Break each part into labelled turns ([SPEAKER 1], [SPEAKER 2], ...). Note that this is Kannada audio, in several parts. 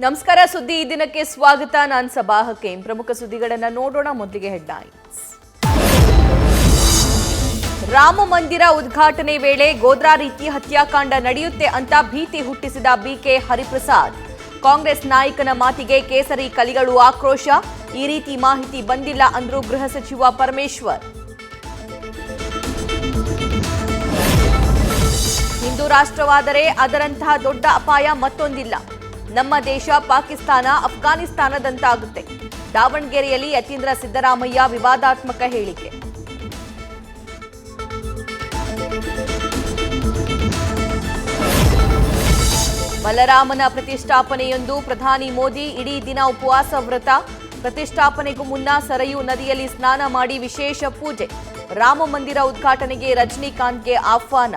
[SPEAKER 1] ನಮಸ್ಕಾರ. ಸುದ್ದಿ ಈ ದಿನಕ್ಕೆ ಸ್ವಾಗತ. ನಾನು ಸಬಾ ಹಕೀಂ. ಪ್ರಮುಖ ಸುದ್ದಿಗಳನ್ನು ನೋಡೋಣ. ಮೊದಲಿಗೆ ಹೆಡ್ಲೈನ್ಸ್. ರಾಮ ಮಂದಿರ ಉದ್ಘಾಟನೆ ವೇಳೆ ಗೋದ್ರಾ ರೀತಿ ಹತ್ಯಾಕಾಂಡ ನಡೆಯುತ್ತೆ ಅಂತ ಭೀತಿ ಹುಟ್ಟಿಸಿದ ಬಿಕೆ ಹರಿಪ್ರಸಾದ್. ಕಾಂಗ್ರೆಸ್ ನಾಯಕನ ಮಾತಿಗೆ ಕೇಸರಿ ಕಲಿಗಳು ಆಕ್ರೋಶ. ಈ ರೀತಿ ಮಾಹಿತಿ ಬಂದಿಲ್ಲ ಅಂದ್ರು ಗೃಹ ಸಚಿವ ಪರಮೇಶ್ವರ್. ಹಿಂದೂ ರಾಷ್ಟ್ರವಾದರೆ ಅದರಂತಹ ದೊಡ್ಡ ಅಪಾಯ ಮತ್ತೊಂದಿಲ್ಲ. ನಮ್ಮ ದೇಶ ಪಾಕಿಸ್ತಾನ, ಅಫ್ಘಾನಿಸ್ತಾನದಂತಾಗುತ್ತೆ. ದಾವಣಗೆರೆಯಲ್ಲಿ ಯತೀಂದ್ರ ಸಿದ್ದರಾಮಯ್ಯ ವಿವಾದಾತ್ಮಕ ಹೇಳಿಕೆ. ಬಲರಾಮನ ಪ್ರತಿಷ್ಠಾಪನೆಯೊಂದು ಪ್ರಧಾನಿ ಮೋದಿ ಇಡೀ ದಿನ ಉಪವಾಸ ವ್ರತ. ಪ್ರತಿಷ್ಠಾಪನೆಗೂ ಮುನ್ನ ಸರಯೂ ನದಿಯಲ್ಲಿ ಸ್ನಾನ ಮಾಡಿ ವಿಶೇಷ ಪೂಜೆ. ರಾಮ ಮಂದಿರ ಉದ್ಘಾಟನೆಗೆ ರಜನಿಕಾಂತ್ಗೆ ಆಹ್ವಾನ.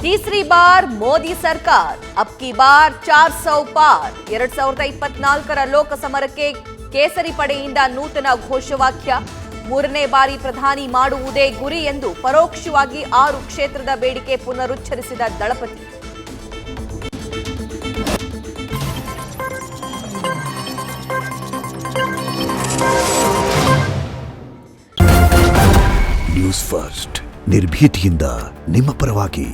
[SPEAKER 1] तीसरी बार मोदी सरकार, अब की बार 400 पार. 2024 ಲೋಕಸಮರಕ್ಕೆ ಕೇಸರಿ ಪಡೆಯಿಂದ ನೂತನ ಘೋಷವಾಕ್ಯ. ಮೂರನೇ ಬಾರಿ ಪ್ರಧಾನಿ ಮಾಡುವುದೇ ಗುರಿ ಎಂದು ಪರೋಕ್ಷವಾಗಿ 6 ಕ್ಷೇತ್ರದ ಬೇಡಿಕೆ ಪುನರುಚ್ಚರಿಸಿದ ದಳಪತಿ.
[SPEAKER 2] ನ್ಯೂಸ್ ಫಸ್ಟ್, ನಿರ್ಭೀತಿಯಿಂದ ನಿಮ್ಮ ಪರವಾಗಿ.